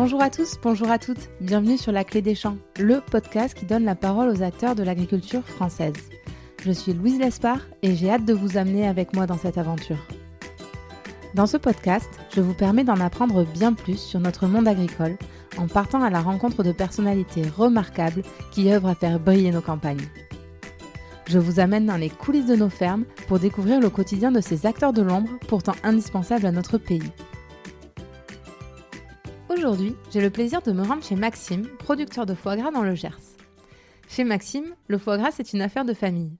Bonjour à tous, bonjour à toutes, bienvenue sur La Clé des Champs, le podcast qui donne la parole aux acteurs de l'agriculture française. Je suis Louise Lespard et j'ai hâte de vous amener avec moi dans cette aventure. Dans ce podcast, je vous permets d'en apprendre bien plus sur notre monde agricole en partant à la rencontre de personnalités remarquables qui œuvrent à faire briller nos campagnes. Je vous amène dans les coulisses de nos fermes pour découvrir le quotidien de ces acteurs de l'ombre pourtant indispensables à notre pays. Aujourd'hui, j'ai le plaisir de me rendre chez Maxime, producteur de foie gras dans le Gers. Chez Maxime, le foie gras, c'est une affaire de famille.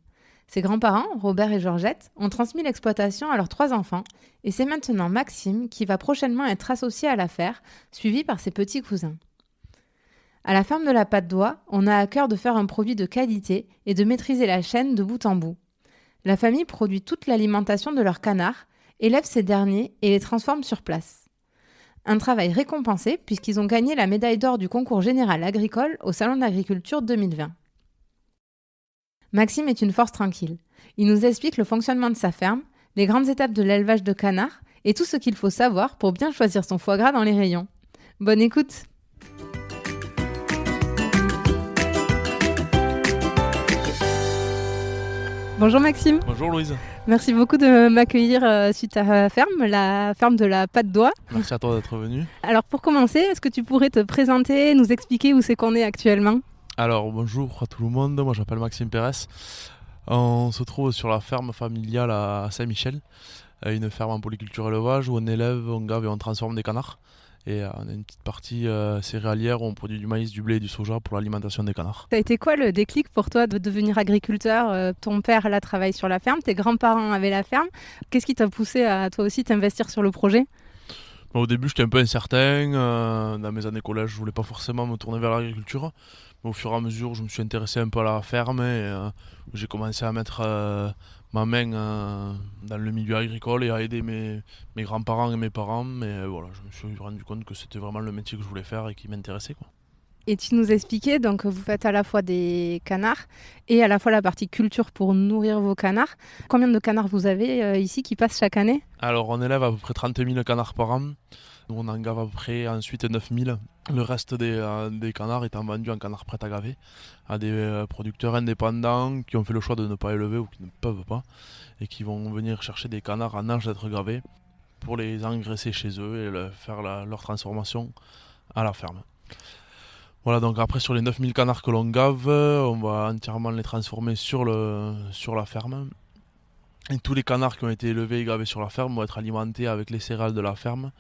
Ses grands-parents, Robert et Georgette, ont transmis l'exploitation à leurs 3 enfants et c'est maintenant Maxime qui va prochainement être associé à l'affaire, suivi par ses petits cousins. À la ferme de la Patte d'Oie, on a à cœur de faire un produit de qualité et de maîtriser la chaîne de bout en bout. La famille produit toute l'alimentation de leurs canards, élève ces derniers et les transforme sur place. Un travail récompensé puisqu'ils ont gagné la médaille d'or du concours général agricole au Salon de l'Agriculture 2020. Maxime est une force tranquille. Il nous explique le fonctionnement de sa ferme, les grandes étapes de l'élevage de canards et tout ce qu'il faut savoir pour bien choisir son foie gras dans les rayons. Bonne écoute! Bonjour Maxime. Bonjour Louise. Merci beaucoup de m'accueillir sur ta ferme, la ferme de la Patte d'Oie. Merci à toi d'être venu. Alors pour commencer, est-ce que tu pourrais te présenter, nous expliquer où c'est qu'on est actuellement ? Alors bonjour à tout le monde, moi j'appelle Maxime Pérez. On se trouve sur la ferme familiale à Saint-Michel, une ferme en polyculture élevage où on élève, on gave et on transforme des canards. Et on a une petite partie céréalière où on produit du maïs, du blé et du soja pour l'alimentation des canards. Ça a été quoi le déclic pour toi de devenir agriculteur ? Ton père là travaille sur la ferme, tes grands-parents avaient la ferme. Qu'est-ce qui t'a poussé à toi aussi t'investir sur le projet ? Au début j'étais un peu incertain, dans mes années collège je voulais pas forcément me tourner vers l'agriculture. Mais au fur et à mesure je me suis intéressé un peu à la ferme et j'ai commencé à mettre ma main dans le milieu agricole et à aider mes grands-parents et mes parents. Mais voilà, je me suis rendu compte que c'était vraiment le métier que je voulais faire et qui m'intéressait, quoi. Et tu nous expliquais, donc vous faites à la fois des canards et à la fois la partie culture pour nourrir vos canards. Combien de canards vous avez ici qui passent chaque année ? Alors on élève à peu près 30 000 canards par an. Nous on en gave à peu près ensuite 9 000. Le reste des canards étant vendus en canards prêts à gaver à des producteurs indépendants qui ont fait le choix de ne pas élever ou qui ne peuvent pas et qui vont venir chercher des canards en âge d'être gavés pour les engraisser chez eux et faire leur transformation à la ferme. Voilà, donc après sur les 9000 canards que l'on gave, on va entièrement les transformer sur la ferme. Et tous les canards qui ont été élevés et gavés sur la ferme vont être alimentés avec les céréales de la ferme,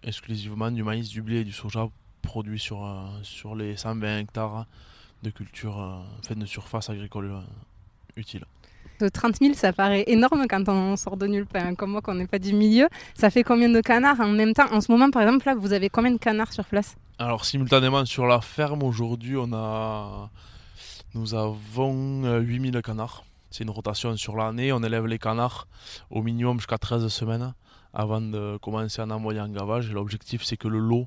exclusivement du maïs, du blé et du soja produits sur les 120 hectares de culture, de surface agricole utile. 30 000, ça paraît énorme quand on sort de nulle part, comme moi, qu'on n'est pas du milieu. Ça fait combien de canards en même temps ? En ce moment, par exemple, là, vous avez combien de canards sur place ? Alors, simultanément, sur la ferme, aujourd'hui, nous avons 8000 canards. C'est une rotation sur l'année. On élève les canards au minimum jusqu'à 13 semaines avant de commencer à en envoyer en gavage. Et l'objectif, c'est que le lot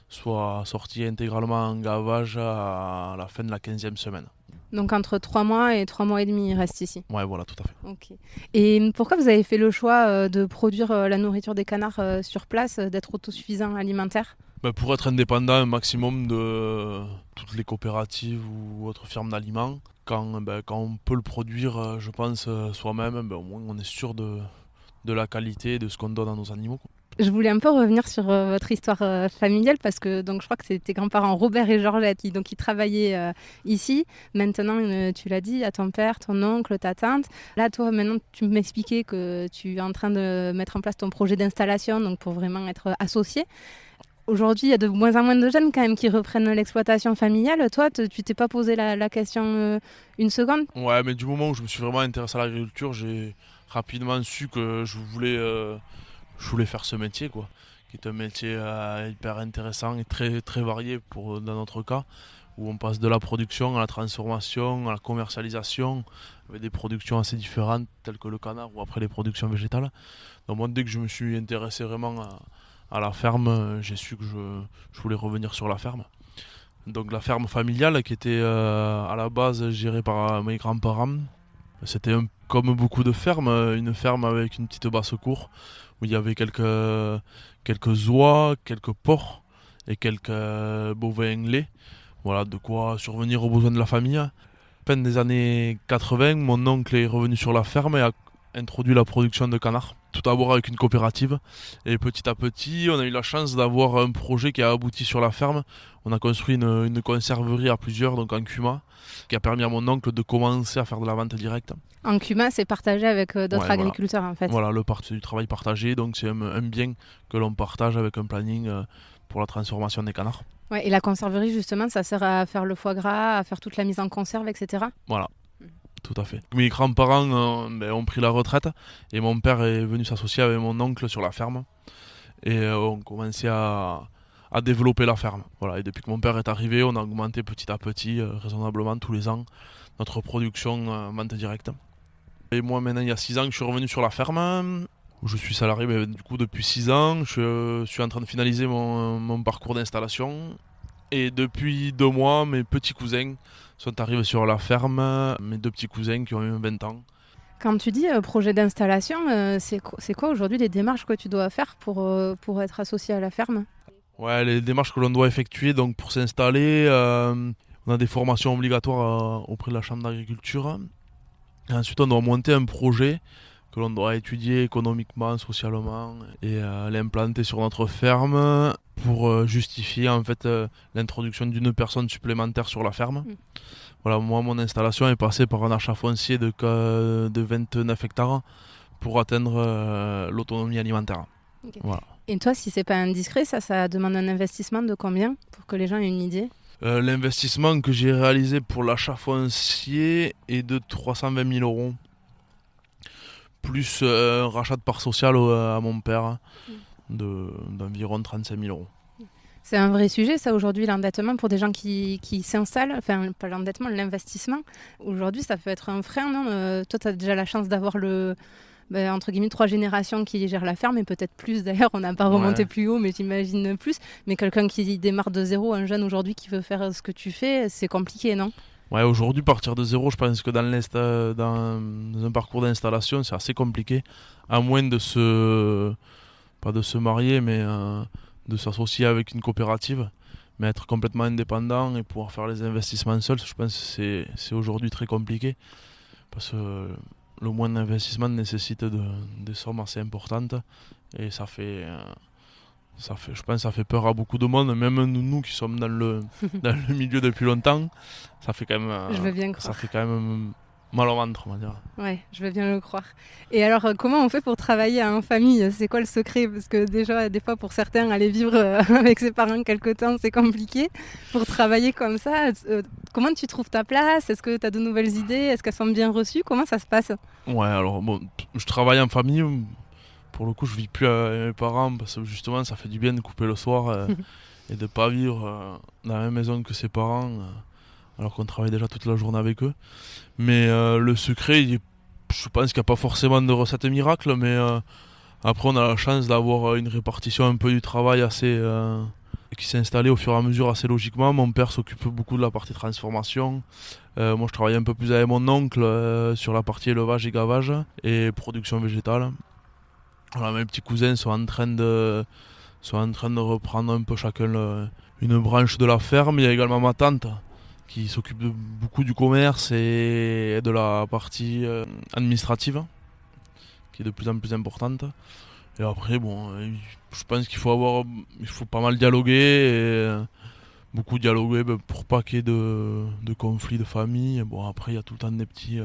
soit sorti intégralement en gavage à la fin de la 15e semaine. Donc entre 3 mois et 3 mois et demi, il reste ici. Ouais, voilà, tout à fait. Ok. Et pourquoi vous avez fait le choix de produire la nourriture des canards sur place, d'être autosuffisant alimentaire ? Pour être indépendant un maximum de toutes les coopératives ou autres firmes d'aliments, quand on peut le produire, je pense, soi-même, au moins on est sûr de la qualité et de ce qu'on donne à nos animaux. Je voulais un peu revenir sur votre histoire familiale parce que donc, je crois que c'est tes grands-parents Robert et Georgette qui travaillaient ici. Maintenant, tu l'as dit, à ton père, ton oncle, ta tante. Là, toi, maintenant, tu m'expliquais que tu es en train de mettre en place ton projet d'installation donc pour vraiment être associé. Aujourd'hui, il y a de moins en moins de jeunes quand même qui reprennent l'exploitation familiale. Toi, tu t'es pas posé la question une seconde ? Ouais, mais du moment où je me suis vraiment intéressé à l'agriculture, j'ai rapidement su que je voulais faire ce métier, quoi, qui est un métier hyper intéressant et très, très varié dans notre cas, où on passe de la production à la transformation, à la commercialisation, avec des productions assez différentes, telles que le canard ou après les productions végétales. Donc moi, dès que je me suis intéressé vraiment à la ferme, j'ai su que je voulais revenir sur la ferme. Donc la ferme familiale qui était à la base gérée par mes grands-parents, c'était comme beaucoup de fermes, une ferme avec une petite basse-cour où il y avait quelques oies, quelques porcs et quelques bovins laits. Voilà, de quoi survenir aux besoins de la famille. Fin des années 80, mon oncle est revenu sur la ferme et a introduit la production de canards. Tout d'abord avec une coopérative. Et petit à petit, on a eu la chance d'avoir un projet qui a abouti sur la ferme. On a construit une conserverie à plusieurs, donc en CUMA, qui a permis à mon oncle de commencer à faire de la vente directe. En CUMA, c'est partagé avec d'autres agriculteurs en fait. Voilà, c'est du travail partagé, donc c'est un bien que l'on partage avec un planning pour la transformation des canards. Ouais, et la conserverie, justement, ça sert à faire le foie gras, à faire toute la mise en conserve, etc. Voilà, tout à fait. Mes grands-parents ont pris la retraite et mon père est venu s'associer avec mon oncle sur la ferme. Et on commençait à développer la ferme. Voilà. Et depuis que mon père est arrivé, on a augmenté petit à petit, raisonnablement tous les ans, notre production vente directe. Et moi maintenant, il y a 6 ans que je suis revenu sur la ferme, où je suis salarié du coup depuis 6 ans. Je suis en train de finaliser mon parcours d'installation. Et depuis 2 mois, mes petits cousins sont arrivés sur la ferme, mes 2 petits cousins qui ont eu 20 ans. Quand tu dis projet d'installation, c'est quoi aujourd'hui les démarches que tu dois faire pour être associé à la ferme ? Ouais, les démarches que l'on doit effectuer donc pour s'installer, on a des formations obligatoires auprès de la chambre d'agriculture. Et ensuite, on doit monter un projet que l'on doit étudier économiquement, socialement et l'implanter sur notre ferme pour justifier en fait l'introduction d'une personne supplémentaire sur la ferme. Voilà, moi, mon installation est passée par un achat foncier de 29 hectares pour atteindre l'autonomie alimentaire. Okay. Voilà. Et toi, si c'est pas indiscret, ça demande un investissement de combien pour que les gens aient une idée ? L'investissement que j'ai réalisé pour l'achat foncier est de 320 000 euros. Plus un rachat de part sociale à mon père d'environ 35 000 euros. C'est un vrai sujet, ça, aujourd'hui, l'endettement pour des gens qui s'installent. Enfin, pas l'endettement, l'investissement. Aujourd'hui, ça peut être un frein, non ? Toi, tu as déjà la chance d'avoir entre guillemets 3 générations qui gèrent la ferme, et peut-être plus d'ailleurs, on n'a pas remonté plus haut, mais j'imagine plus. Mais quelqu'un qui démarre de zéro, un jeune aujourd'hui qui veut faire ce que tu fais, c'est compliqué, non ? Ouais, aujourd'hui, partir de zéro, je pense que dans un parcours d'installation, c'est assez compliqué, à moins pas de se marier, mais de s'associer avec une coopérative, mais être complètement indépendant et pouvoir faire les investissements seul, je pense que c'est aujourd'hui très compliqué, parce que le moindre d'investissement nécessite des sommes assez importantes, et ça fait, je pense que ça fait peur à beaucoup de monde, même nous qui sommes dans le milieu depuis longtemps, ça fait quand même, je veux bien croire. Ça fait quand même mal au ventre, on va dire. Ouais, je veux bien le croire. Et alors, comment on fait pour travailler en famille ? C'est quoi le secret ? Parce que déjà, des fois, pour certains, aller vivre avec ses parents quelque temps, c'est compliqué. Pour travailler comme ça, comment tu trouves ta place ? Est-ce que tu as de nouvelles idées ? Est-ce qu'elles sont bien reçues ? Comment ça se passe ? Ouais, alors bon, je travaille en famille. Pour le coup, je vis plus avec mes parents parce que justement, ça fait du bien de couper le soir et de pas vivre dans la même maison que ses parents, alors qu'on travaille déjà toute la journée avec eux. Mais le secret, je pense qu'il n'y a pas forcément de recette miracle, mais après, on a la chance d'avoir une répartition un peu du travail qui s'est installée au fur et à mesure assez logiquement. Mon père s'occupe beaucoup de la partie transformation. Moi, je travaille un peu plus avec mon oncle sur la partie élevage et gavage et production végétale. Voilà, mes petits cousins sont en train de reprendre un peu chacun une branche de la ferme. Il y a également ma tante qui s'occupe beaucoup du commerce et de la partie administrative, qui est de plus en plus importante. Et après, bon, je pense qu'il faut pas mal dialoguer, et beaucoup dialoguer pour pas qu'il y ait de conflits de famille. Bon, après, il y a tout le temps des petits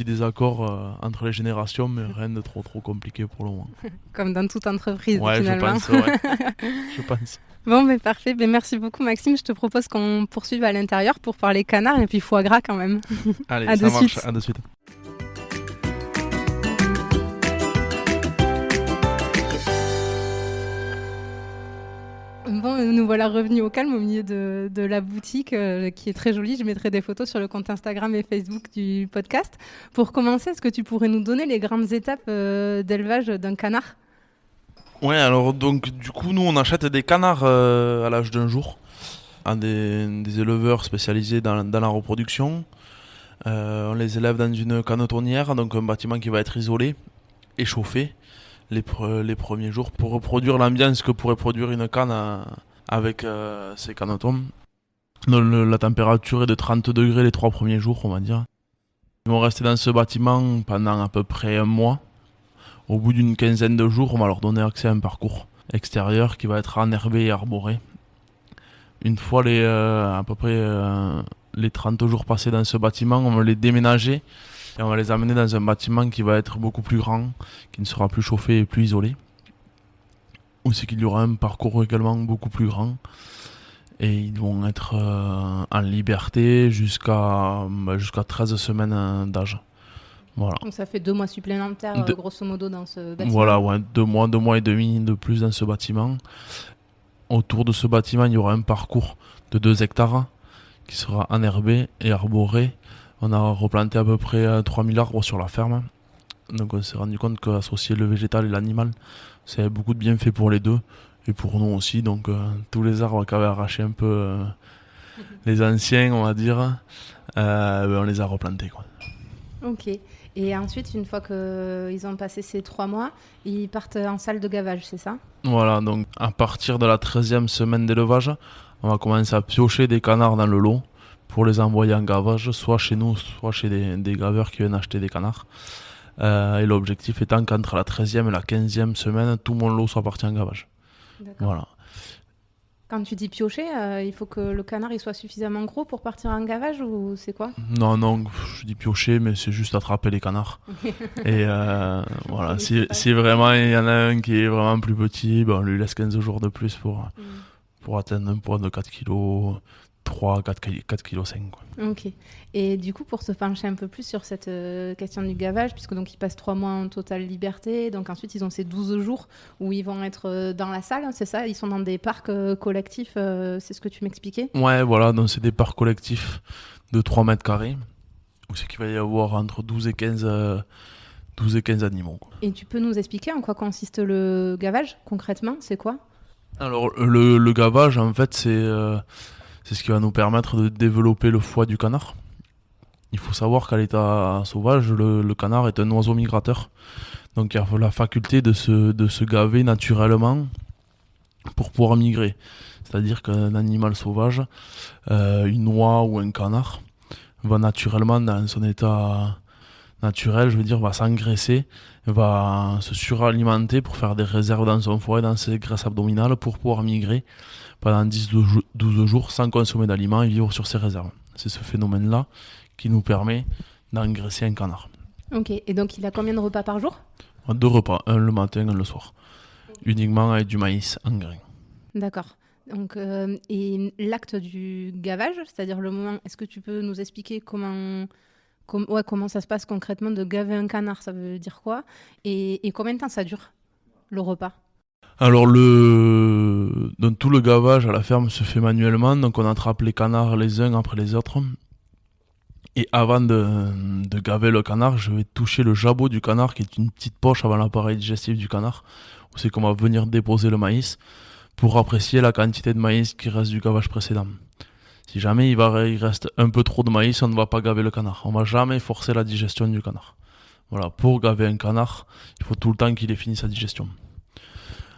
désaccords entre les générations, mais rien de trop compliqué pour le moment. Comme dans toute entreprise, ouais, finalement. Je pense. Bon, mais parfait. Merci beaucoup, Maxime. Je te propose qu'on poursuive à l'intérieur pour parler canard et puis foie gras quand même. Allez, ça marche. À de suite. Bon, nous voilà revenus au calme au milieu de la boutique qui est très jolie. Je mettrai des photos sur le compte Instagram et Facebook du podcast. Pour commencer, est-ce que tu pourrais nous donner les grandes étapes d'élevage d'un canard ? Ouais, alors donc du coup, nous on achète des canards à l'âge d'un jour à des éleveurs spécialisés dans la reproduction. On les élève dans une cannetonnière, donc un bâtiment qui va être isolé et chauffé les premiers jours pour reproduire l'ambiance que pourrait produire une canne avec ces canetons. La température est de 30 degrés les 3 premiers jours, on va dire. Ils vont rester dans ce bâtiment pendant à peu près un mois. Au bout d'une quinzaine de jours, on va leur donner accès à un parcours extérieur qui va être enherbé et arboré. Une fois à peu près les 30 jours passés dans ce bâtiment, on va les déménager et on va les amener dans un bâtiment qui va être beaucoup plus grand, qui ne sera plus chauffé et plus isolé. Où c'est qu'il y aura un parcours également beaucoup plus grand. Et ils vont être en liberté jusqu'à 13 semaines d'âge. Voilà. Donc ça fait 2 mois supplémentaires, grosso modo, dans ce bâtiment. Voilà, ouais, 2 mois et demi de plus dans ce bâtiment. Autour de ce bâtiment, il y aura un parcours de 2 hectares qui sera enherbé et arboré. On a replanté à peu près 3000 arbres sur la ferme. Donc on s'est rendu compte qu'associer le végétal et l'animal, c'est beaucoup de bienfaits pour les deux. Et pour nous aussi, donc tous les arbres qui avaient arraché un peu les anciens, on va dire, on les a replantés, quoi. Ok. Et ensuite, une fois qu'ils ont passé ces 3 mois, ils partent en salle de gavage, c'est ça? Voilà, donc à partir de la 13e semaine d'élevage, on va commencer à piocher des canards dans le lot pour les envoyer en gavage, soit chez nous, soit chez des gaveurs qui viennent acheter des canards. Et l'objectif étant qu'entre la 13e et la 15e semaine, tout mon lot soit parti en gavage. D'accord. Voilà. Quand tu dis piocher, il faut que le canard il soit suffisamment gros pour partir en gavage ou c'est quoi? Non, je dis piocher, mais c'est juste attraper les canards. Et voilà, si vraiment il y en a un qui est vraiment plus petit, on lui laisse 15 jours de plus pour atteindre un poids de 4 kg, 3, 4 kg 5. Quoi. Ok. Et du coup, pour se pencher un peu plus sur cette question du gavage, puisque donc ils passent 3 mois en totale liberté, donc ensuite ils ont ces 12 jours où ils vont être dans la salle, c'est ça? Ils sont dans des parcs collectifs, c'est ce que tu m'expliquais? Ouais, voilà, donc c'est des parcs collectifs de 3 mètres carrés, où c'est qu'il va y avoir entre 12 et 15 animaux. Quoi. Et tu peux nous expliquer en quoi consiste le gavage, concrètement? C'est quoi? Alors, le gavage, en fait, c'est ce qui va nous permettre de développer le foie du canard. Il faut savoir qu'à l'état sauvage, le canard est un oiseau migrateur. Donc il a la faculté de se gaver naturellement pour pouvoir migrer. C'est-à-dire qu'un animal sauvage, une oie ou un canard, va naturellement dans son état naturel, va s'engraisser, va se suralimenter pour faire des réserves dans son foie et dans ses graisses abdominales pour pouvoir migrer pendant 10-12 jours sans consommer d'aliments et vivre sur ses réserves. C'est ce phénomène-là qui nous permet d'engraisser un canard. Ok, et donc il a combien de repas par jour? 2 repas, un le matin, un le soir. Uniquement avec du maïs en grains. D'accord. Donc, et l'acte du gavage, c'est-à-dire le moment, est-ce que tu peux nous expliquer comment ça se passe concrètement de gaver un canard, ça veut dire quoi? Et combien de temps ça dure, le repas? Alors donc, tout le gavage à la ferme se fait manuellement, donc on attrape les canards les uns après les autres. Et avant de gaver le canard, je vais toucher le jabot du canard, qui est une petite poche avant l'appareil digestif du canard, où c'est qu'on va venir déposer le maïs pour apprécier la quantité de maïs qui reste du gavage précédent. Si jamais il reste un peu trop de maïs, on ne va pas gaver le canard. On ne va jamais forcer la digestion du canard. Voilà, pour gaver un canard, il faut tout le temps qu'il ait fini sa digestion.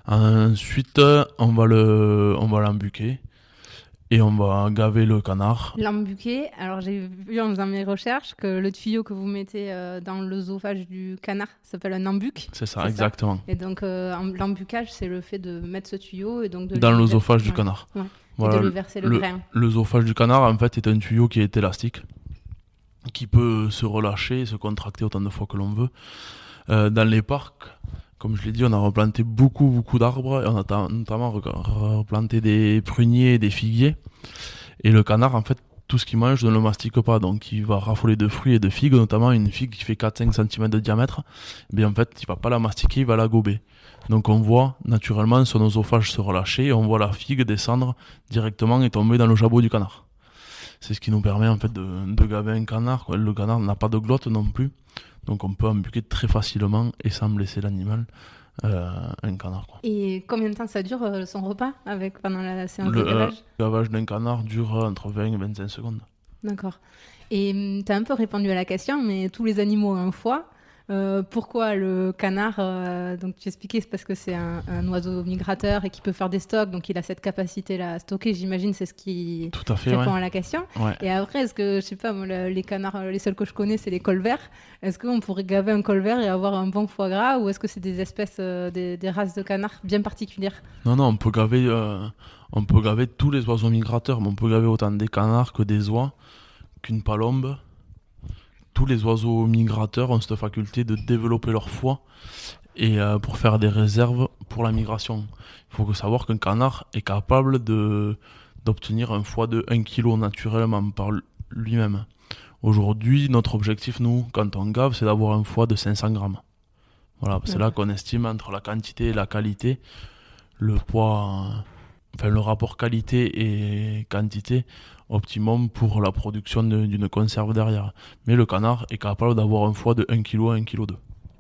Ensuite, on va l'embuquer et on va gaver le canard. L'embuquer, alors j'ai vu en faisant mes recherches que le tuyau que vous mettez dans l'œsophage du canard s'appelle un embuc. C'est ça, exactement. Et donc l'embucage, c'est le fait de mettre ce tuyau et donc de dans l'œsophage du canard. Ouais. Voilà, et de lui verser le grain. L'œsophage du canard, en fait, est un tuyau qui est élastique, qui peut se relâcher et se contracter autant de fois que l'on veut. Dans les parcs, comme je l'ai dit, on a replanté beaucoup d'arbres, et on a notamment replanté des pruniers et des figuiers. Et le canard, en fait, tout ce qu'il mange ne le mastique pas, donc il va raffoler de fruits et de figues, notamment une figue qui fait 4-5 cm de diamètre. Mais en fait, il va pas la mastiquer, il va la gober. Donc on voit naturellement son œsophage se relâcher et on voit la figue descendre directement et tomber dans le jabot du canard. C'est ce qui nous permet en fait de gaver un canard. Quoi. Le canard n'a pas de glotte non plus, donc on peut embuquer très facilement et sans blesser l'animal un canard. Quoi. Et combien de temps ça dure son repas pendant la séance de gavage? Le gavage d'un canard dure entre 20 et 25 secondes. D'accord. Et tu as un peu répondu à la question, mais tous les animaux ont un foie. Pourquoi le canard donc tu expliquais, c'est parce que c'est un oiseau migrateur et qui peut faire des stocks, donc il a cette capacité-là à stocker, j'imagine, c'est ce qui Tout à fait, répond ouais. à la question. Ouais. Et après, est-ce que, je sais pas, moi, les canards, les seuls que je connais, c'est les colverts. Est-ce qu'on pourrait gaver un colvert et avoir un bon foie gras, ou est-ce que c'est des espèces, des races de canards bien particulières? Non, non, on peut gaver tous les oiseaux migrateurs, mais on peut gaver autant des canards que des oies, qu'une palombe. Tous les oiseaux migrateurs ont cette faculté de développer leur foie et pour faire des réserves pour la migration. Il faut savoir qu'un canard est capable d'obtenir un foie de 1 kg naturellement par lui-même. Aujourd'hui, notre objectif, nous, quand on gave, c'est d'avoir un foie de 500 grammes. Voilà, c'est là qu'on estime entre la quantité et la qualité, le poids, enfin le rapport qualité et quantité optimum pour la production d'une conserve derrière. Mais le canard est capable d'avoir un foie de 1 kg à 1,2 kg.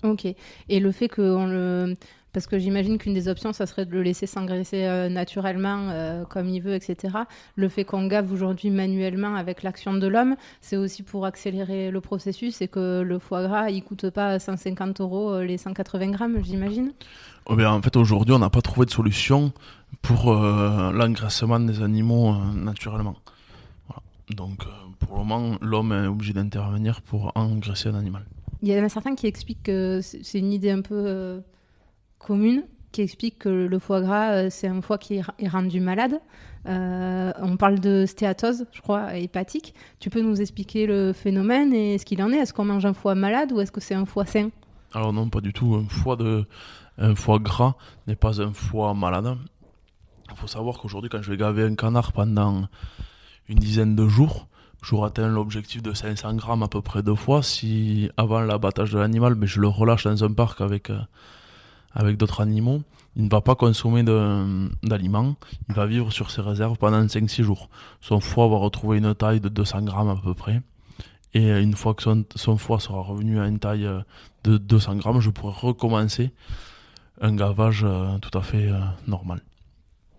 Ok. Et le fait qu'on le... Parce que j'imagine qu'une des options, ça serait de le laisser s'engraisser naturellement, comme il veut, etc. Le fait qu'on gave aujourd'hui manuellement avec l'action de l'homme, c'est aussi pour accélérer le processus et que le foie gras, il coûte pas 150 euros les 180 grammes, j'imagine. Oh ben, en fait, aujourd'hui, on n'a pas trouvé de solution pour l'engraissement des animaux naturellement. Voilà. Donc, pour le moment, l'homme est obligé d'intervenir pour engraisser un animal. Il y en a certains qui expliquent que c'est une idée un peu commune, qui explique que le foie gras, c'est un foie qui est rendu malade. On parle de stéatose, je crois, hépatique. Tu peux nous expliquer le phénomène et ce qu'il en est? Est-ce qu'on mange un foie malade ou est-ce que c'est un foie sain? Alors non, pas du tout. Un foie gras n'est pas un foie malade. Il faut savoir qu'aujourd'hui, quand je vais gaver un canard pendant une dizaine de jours, j'aurai atteint l'objectif de 500 grammes à peu près de foie. Si avant l'abattage de l'animal, mais je le relâche dans un parc avec d'autres animaux, il ne va pas consommer d'aliments. Il va vivre sur ses réserves pendant 5-6 jours. Son foie va retrouver une taille de 200 grammes à peu près. Et une fois que son foie sera revenu à une taille de 200 grammes, je pourrai recommencer un gavage tout à fait normal.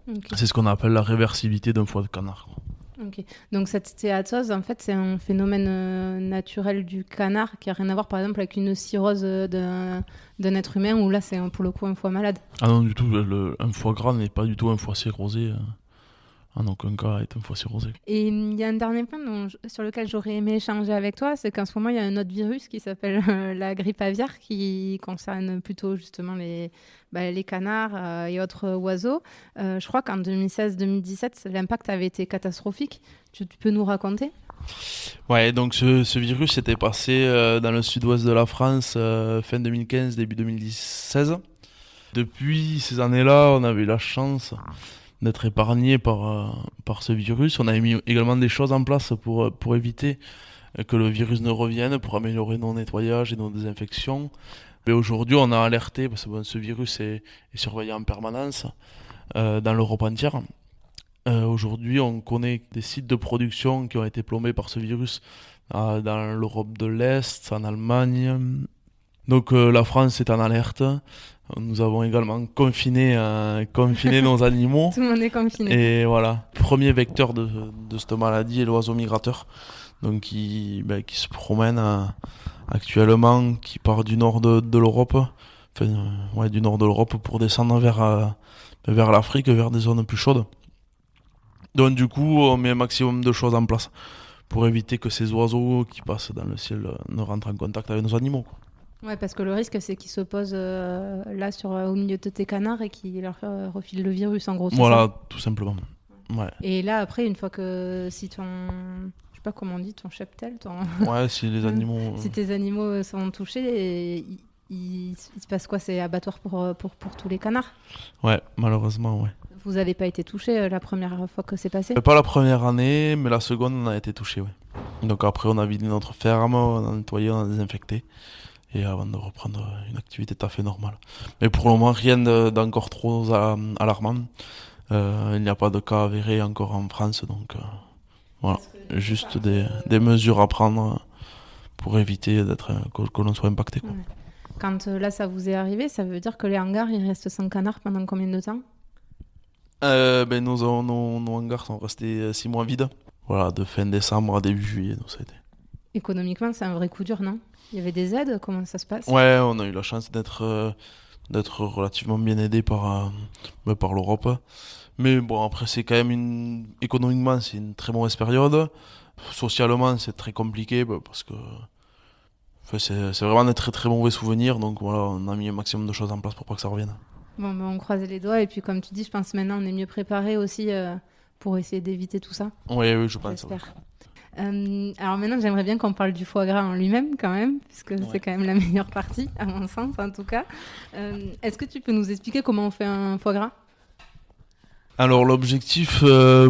Okay. C'est ce qu'on appelle la réversibilité d'un foie de canard. Okay. Donc cette stéatose, en fait, c'est un phénomène naturel du canard qui n'a rien à voir, par exemple, avec une cirrhose d'un être humain, où là, c'est pour le coup un foie malade. Ah non, du tout. Un foie gras n'est pas du tout un foie cirrhosé. En aucun cas est un foie cirrhosé. Et il y a un dernier point sur lequel j'aurais aimé échanger avec toi, c'est qu'en ce moment, il y a un autre virus qui s'appelle la grippe aviaire, qui concerne plutôt justement les canards et autres oiseaux. Je crois qu'en 2016-2017, l'impact avait été catastrophique. Tu peux nous raconter? Ouais, donc ce virus s'était passé dans le sud-ouest de la France fin 2015, début 2016. Depuis ces années-là, on avait eu la chance d'être épargné par ce virus. On avait mis également des choses en place pour éviter que le virus ne revienne, pour améliorer nos nettoyages et nos désinfections. Mais aujourd'hui, on a alerté, parce que ce virus est surveillé en permanence dans l'Europe entière. Aujourd'hui, on connaît des sites de production qui ont été plombés par ce virus dans l'Europe de l'Est, en Allemagne. Donc la France est en alerte. Nous avons également confiné nos animaux. Tout le monde est confiné. Et voilà, premier vecteur de cette maladie est l'oiseau migrateur, donc qui se promène actuellement, qui part du nord de l'Europe, du nord de l'Europe pour descendre vers l'Afrique, vers des zones plus chaudes. Donc du coup, on met un maximum de choses en place pour éviter que ces oiseaux qui passent dans le ciel ne rentrent en contact avec nos animaux, quoi. Ouais, parce que le risque, c'est qu'ils se posent là au milieu de tes canards et qu'ils leur refilent le virus, en gros. Voilà, tout simplement. Ouais. Et là, après, une fois que si ton... Je sais pas comment on dit, ton cheptel, Ouais, si les animaux... si tes animaux sont touchés, il se passe quoi? C'est abattoir pour tous les canards? Ouais, malheureusement, ouais. Vous n'avez pas été touché la première fois que c'est passé? Pas la première année, mais la seconde, on a été touché, ouais. Donc après, on a vidé notre ferme, on a nettoyé, on a désinfecté. Et avant de reprendre une activité tout à fait normale. Mais pour le moment, rien d'encore trop alarmant. Il n'y a pas de cas avérés encore en France, donc voilà. Juste des mesures à prendre pour éviter que l'on soit impacté, quoi. Ouais. Quand là, ça vous est arrivé, ça veut dire que les hangars, ils restent sans canards pendant combien de temps? Nos hangars sont restés 6 mois vides. Voilà, de fin décembre à début juillet, donc ça a été. Économiquement, c'est un vrai coup dur, non? Il y avait des aides, comment ça se passe? Ouais, on a eu la chance d'être relativement bien aidé par l'Europe. Mais bon, après, c'est quand même économiquement, c'est une très mauvaise période. Socialement, c'est très compliqué parce que enfin, c'est vraiment des très très mauvais souvenirs. Donc voilà, on a mis un maximum de choses en place pour pas que ça revienne. Bon, ben, on croise les doigts et puis comme tu dis, je pense maintenant on est mieux préparé aussi pour essayer d'éviter tout ça, Oui, oui, je pense. j'espère. Alors maintenant, j'aimerais bien qu'on parle du foie gras en lui-même quand même, puisque c'est quand même la meilleure partie, à mon sens en tout cas. Est-ce que tu peux nous expliquer comment on fait un foie gras? Alors l'objectif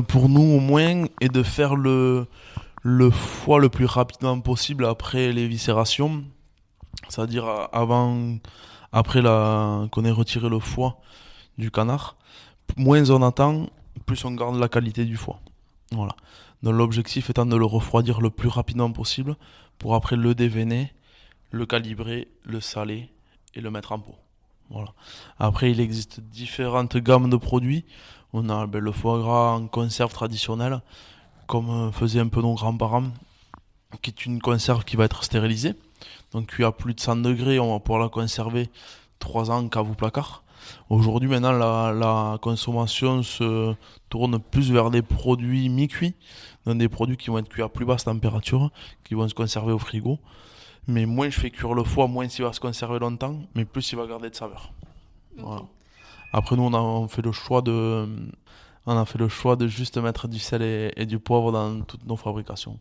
pour nous au moins est de faire le foie le plus rapidement possible après l'éviscération. C'est-à-dire après qu'on ait retiré le foie du canard. Moins on attend, plus on garde la qualité du foie. Voilà. Donc l'objectif étant de le refroidir le plus rapidement possible pour après le déveiner, le calibrer, le saler et le mettre en pot. Voilà. Après, il existe différentes gammes de produits. On a le foie gras en conserve traditionnelle, comme faisaient un peu nos grands-parents, qui est une conserve qui va être stérilisée. Donc cuit à plus de 100 degrés, on va pouvoir la conserver 3 ans cave ou placard. Aujourd'hui, maintenant, la consommation se tourne plus vers des produits mi-cuits, donc des produits qui vont être cuits à plus basse température, qui vont se conserver au frigo. Mais moins je fais cuire le foie, moins il va se conserver longtemps, mais plus il va garder de saveur. Voilà. Après, nous, on a fait le choix de juste mettre du sel et du poivre dans toutes nos fabrications.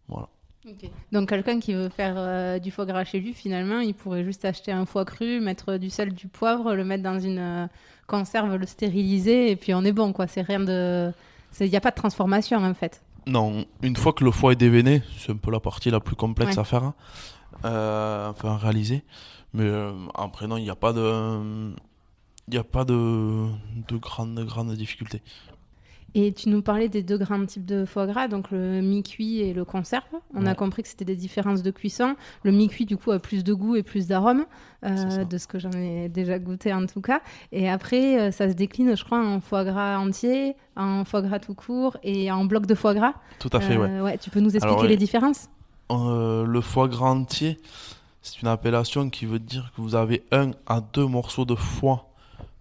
Voilà. Ok. Donc quelqu'un qui veut faire du foie gras chez lui, finalement, il pourrait juste acheter un foie cru, mettre du sel, du poivre, le mettre dans une conserve, le stériliser, et puis on est bon, quoi. C'est rien de... Il n'y a pas de transformation, en fait. Non, une fois que le foie est déveiné, c'est un peu la partie la plus complexe Ouais. à faire, enfin à réaliser. Mais après, non, il n'y a pas de grande difficulté. Et tu nous parlais des deux grands types de foie gras, donc le mi-cuit et le conserve. On a Ouais. compris que c'était des différences de cuisson. Le mi-cuit, du coup, a plus de goût et plus d'arôme, C'est ça. de ce que j'en ai déjà goûté en tout cas. Et après, ça se décline, je crois, en foie gras entier, en foie gras tout court et en bloc de foie gras. Tout à fait, ouais. Ouais, tu peux nous expliquer Alors, les différences? le foie gras entier, c'est une appellation qui veut dire que vous avez 1 à 2 morceaux de foie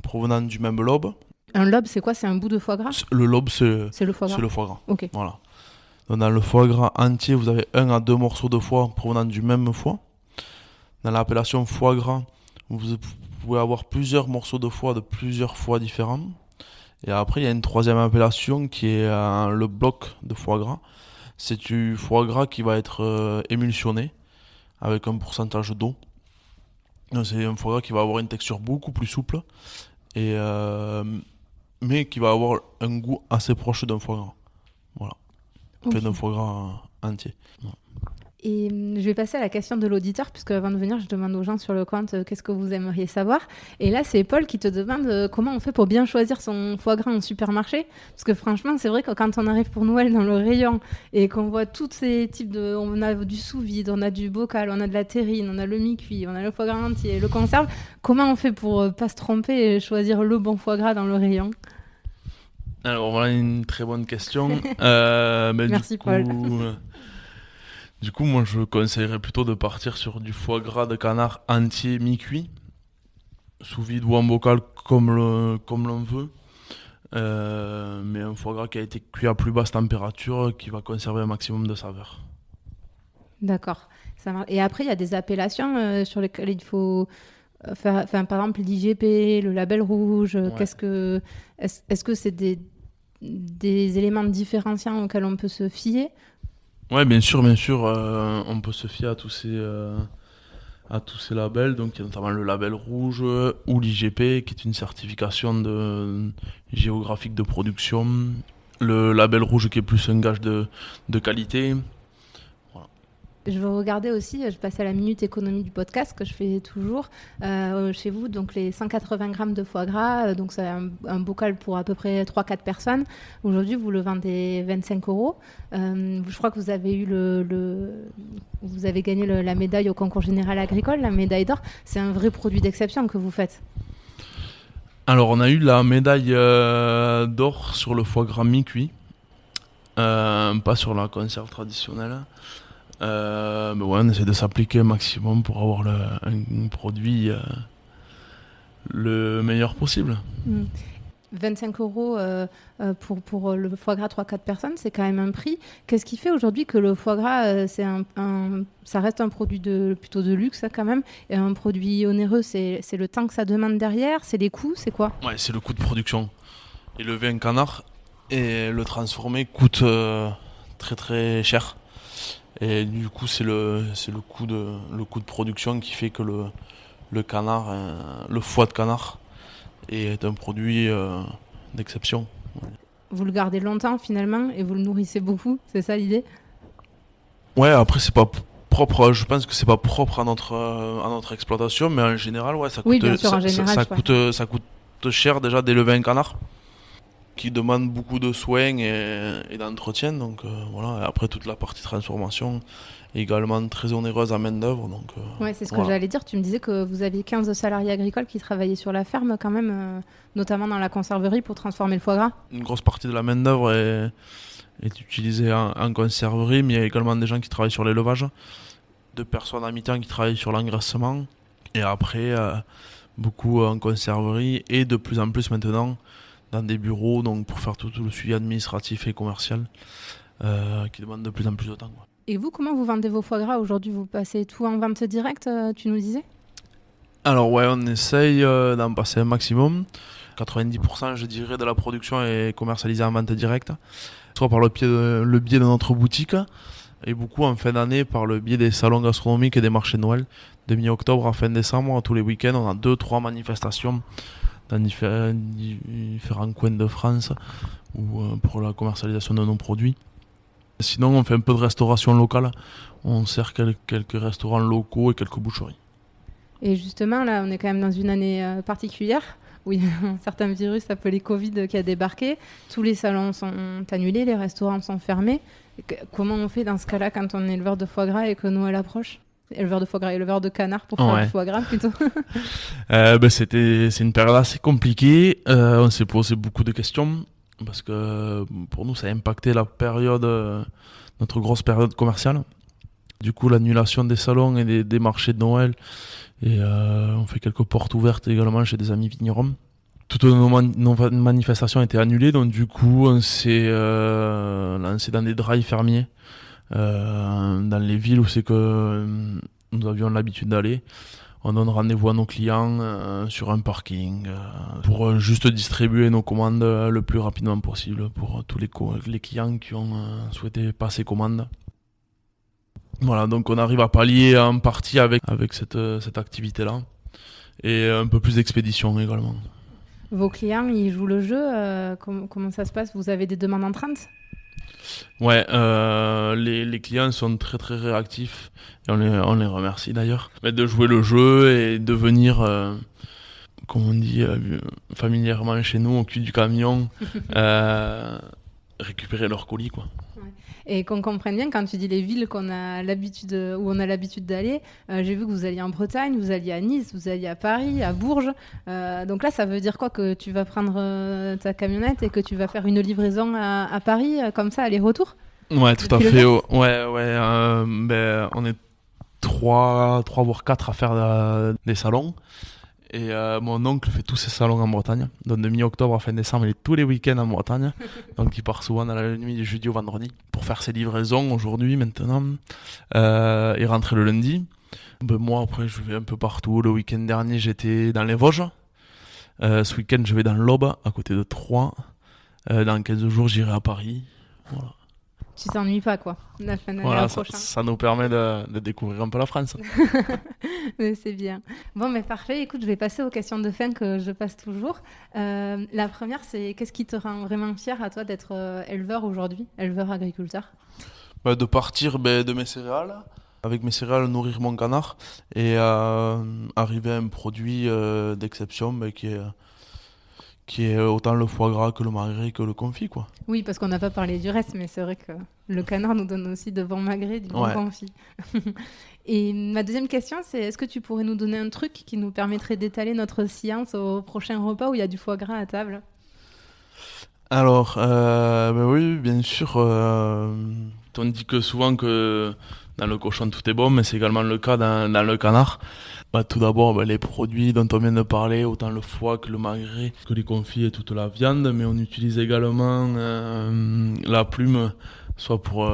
provenant du même lobe. Un lobe, c'est quoi? C'est un bout de foie gras? Le lobe, c'est C'est le foie gras. le foie gras. Ok. Voilà. Donc, dans le foie gras entier, vous avez 1 à 2 morceaux de foie provenant du même foie. Dans l'appellation foie gras, vous pouvez avoir plusieurs morceaux de foie de plusieurs foies différents. Et après, il y a une troisième appellation qui est le bloc de foie gras. C'est du foie gras qui va être émulsionné avec un pourcentage d'eau. Donc, c'est un foie gras qui va avoir une texture beaucoup plus souple, et, mais qui va avoir un goût assez proche d'un foie gras. Voilà. Fait Ok. d'un foie gras entier. Et je vais passer à la question de l'auditeur, puisque avant de venir, je demande aux gens sur le compte qu'est-ce que vous aimeriez savoir. Et là, c'est Paul qui te demande comment on fait pour bien choisir son foie gras en supermarché. Parce que franchement, c'est vrai que quand on arrive pour Noël dans le rayon et qu'on voit tous ces types de... On a du sous-vide, on a du bocal, on a de la terrine, on a le mi-cuit, on a le foie gras entier, le conserve. Comment on fait pour pas se tromper et choisir le bon foie gras dans le rayon? Alors voilà une très bonne question. Mais Merci, Paul. Du coup, moi je conseillerais plutôt de partir sur du foie gras de canard entier mi-cuit, sous vide ou en bocal comme l'on veut. Mais un foie gras qui a été cuit à plus basse température, qui va conserver un maximum de saveur. D'accord. Ça marche. Et après, il y a des appellations sur lesquelles il faut faire, enfin, par exemple, l'IGP, le label rouge. Ouais. Est-ce que c'est des éléments différenciants auxquels on peut se fier? Ouais, bien sûr, on peut se fier à tous ces labels. Donc, il y a notamment le label rouge ou l'IGP, qui est une certification géographique de production. Le label rouge, qui est plus un gage de qualité. Voilà. Je veux regarder aussi, je passe à la minute économie du podcast que je fais toujours chez vous, donc les 180 grammes de foie gras, donc c'est un bocal pour à peu près 3-4 personnes. Aujourd'hui, vous le vendez 25 €. Je crois que vous avez eu vous avez gagné la médaille au concours général agricole, la médaille d'or. C'est un vrai produit d'exception que vous faites. Alors, on a eu la médaille d'or sur le foie gras mi-cuit, pas sur la conserve traditionnelle. Mais ouais, on essaie de s'appliquer un maximum pour avoir un produit le meilleur possible. 25 euros pour le foie gras 3-4 personnes, c'est quand même un prix. Qu'est-ce qui fait aujourd'hui que le foie gras, ça reste un produit plutôt de luxe hein, quand même, et un produit onéreux, c'est le temps que ça demande derrière, c'est les coûts, c'est quoi? Ouais, c'est le coût de production. Élever un canard et le transformer coûte très très cher. Et du coup, c'est le coût de production qui fait que le canard, le foie de canard est un produit d'exception. Vous le gardez longtemps finalement et vous le nourrissez beaucoup, c'est ça l'idée? Ouais, après c'est pas propre, je pense que c'est pas propre à notre exploitation, mais en général, ouais, Oui, bien sûr, en général, ça coûte cher déjà d'élever un canard qui demande beaucoup de soins et d'entretien. Donc voilà. Et après toute la partie transformation est également très onéreuse à main d'œuvre. Donc ouais, c'est ce que voilà. j'allais dire. Tu me disais que vous aviez 15 salariés agricoles qui travaillaient sur la ferme quand même, notamment dans la conserverie pour transformer le foie gras. Une grosse partie de la main d'œuvre est utilisée en conserverie, mais il y a également des gens qui travaillent sur l'élevage, 2 personnes à mi-temps qui travaillent sur l'engraissement, et après beaucoup en conserverie et de plus en plus maintenant dans des bureaux, donc pour faire tout le suivi administratif et commercial qui demande de plus en plus de temps, quoi. Et vous, comment vous vendez vos foie gras aujourd'hui? Vous passez tout en vente directe, tu nous disais? Alors ouais, on essaye d'en passer un maximum. 90% je dirais de la production est commercialisée en vente directe, soit par le biais de notre boutique, et beaucoup en fin d'année par le biais des salons gastronomiques et des marchés de Noël. De mi-octobre à fin décembre, tous les week-ends, on a 2-3 manifestations dans différents coins de France pour la commercialisation de nos produits. Sinon, on fait un peu de restauration locale. On sert quelques restaurants locaux et quelques boucheries. Et justement, là, on est quand même dans une année particulière où il y a un certain virus appelé Covid qui a débarqué. Tous les salons sont annulés, les restaurants sont fermés. Comment on fait dans ce cas-là quand on est éleveur de foie gras et que Noël approche? Éleveur de foie gras, éleveur de canard pour faire du foie gras plutôt. C'est une période assez compliquée. On s'est posé beaucoup de questions parce que pour nous ça a impacté notre grosse période commerciale. Du coup, l'annulation des salons et des marchés de Noël, et on fait quelques portes ouvertes également chez des amis vignerons. Toutes nos manifestations étaient annulées, donc du coup on s'est lancé dans des drives fermiers dans les villes où c'est que nous avions l'habitude d'aller. On donne rendez-vous à nos clients sur un parking pour juste distribuer nos commandes le plus rapidement possible pour tous les clients qui ont souhaité passer commande. Voilà, donc on arrive à pallier en partie avec cette activité-là, et un peu plus d'expédition également. Vos clients, ils jouent le jeu, comment ça se passe? Vous avez des demandes entrantes? Ouais, les clients sont très très réactifs, et on les remercie d'ailleurs. Mais de jouer le jeu et de venir, comme on dit familièrement chez nous, au cul du camion, récupérer leurs colis, quoi. Et qu'on comprenne bien, quand tu dis les villes où on a l'habitude d'aller, j'ai vu que vous alliez en Bretagne, vous alliez à Nice, vous alliez à Paris, à Bourges. Donc là, ça veut dire quoi? Que tu vas prendre ta camionnette et que tu vas faire une livraison à Paris, comme ça, aller-retour? Ouais, tout à fait. On est 3 voire 4 à faire des salons. Et mon oncle fait tous ses salons en Bretagne. Donc de mi-octobre à fin décembre, il est tous les week-ends en Bretagne. Donc il part souvent dans la nuit du jeudi au vendredi pour faire ses livraisons aujourd'hui, maintenant. Et rentrer le lundi. Moi, après, je vais un peu partout. Le week-end dernier, j'étais dans les Vosges. Ce week-end, je vais dans l'Aube, à côté de Troyes. Dans 15 jours, j'irai à Paris. Voilà. Tu t'ennuies pas, quoi, la fin d'année Voilà, prochaine. ça nous permet de découvrir un peu la France. Mais c'est bien. Bon, mais parfait. Écoute, je vais passer aux questions de fin que je passe toujours. La première, c'est qu'est-ce qui te rend vraiment fier à toi d'être éleveur aujourd'hui, éleveur-agriculteur? De partir de mes céréales, avec mes céréales nourrir mon canard, et arriver à un produit d'exception qui est autant le foie gras que le magret que le confit, quoi. Oui, parce qu'on n'a pas parlé du reste, mais c'est vrai que le canard nous donne aussi de bons magrets, du bon confit. Et ma deuxième question, c'est est-ce que tu pourrais nous donner un truc qui nous permettrait d'étaler notre science au prochain repas où il y a du foie gras à table? Alors, oui, bien sûr. On dit que souvent que dans le cochon tout est bon, mais c'est également le cas dans le canard. Tout d'abord, les produits dont on vient de parler, autant le foie que le magret, que les confits et toute la viande, mais on utilise également la plume, soit pour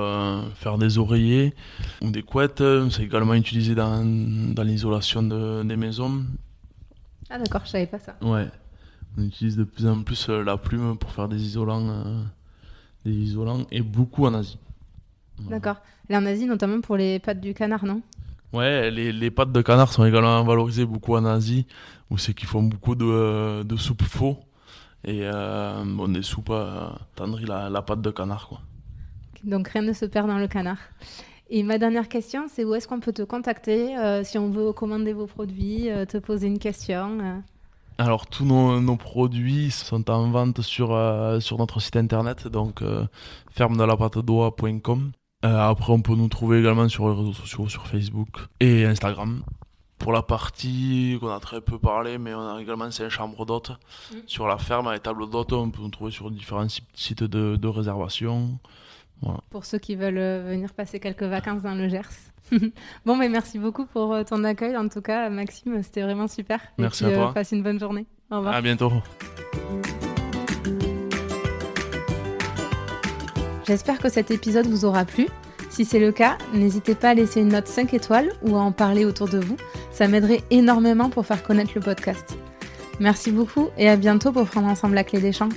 faire des oreillers ou des couettes. C'est également utilisé dans l'isolation des maisons. Ah d'accord, je savais pas ça. Ouais, on utilise de plus en plus la plume pour faire des isolants et beaucoup en Asie. Voilà. D'accord. Et en Asie, notamment pour les pattes du canard, non ? Ouais, les pattes de canard sont également valorisées beaucoup en Asie, où c'est qu'ils font beaucoup de soupes faux et des soupes tendries la patte de canard, quoi. Donc rien ne se perd dans le canard. Et ma dernière question, c'est où est-ce qu'on peut te contacter si on veut commander vos produits, te poser une question Alors tous nos produits sont en vente sur notre site internet, donc ferme-de-la-pâte-d'oie.com. Après, on peut nous trouver également sur les réseaux sociaux, sur Facebook et Instagram. Pour la partie qu'on a très peu parlé, mais on a également 5 chambres d'hôtes sur la ferme, les tables d'hôtes. On peut nous trouver sur différents sites de réservation. Voilà. Pour ceux qui veulent venir passer quelques vacances dans le Gers. Bon, mais merci beaucoup pour ton accueil. En tout cas, Maxime, c'était vraiment super. Merci et puis, à toi. Passe une bonne journée. Au revoir. À bientôt. J'espère que cet épisode vous aura plu. Si c'est le cas, n'hésitez pas à laisser une note 5 étoiles ou à en parler autour de vous. Ça m'aiderait énormément pour faire connaître le podcast. Merci beaucoup et à bientôt pour prendre ensemble la clé des champs.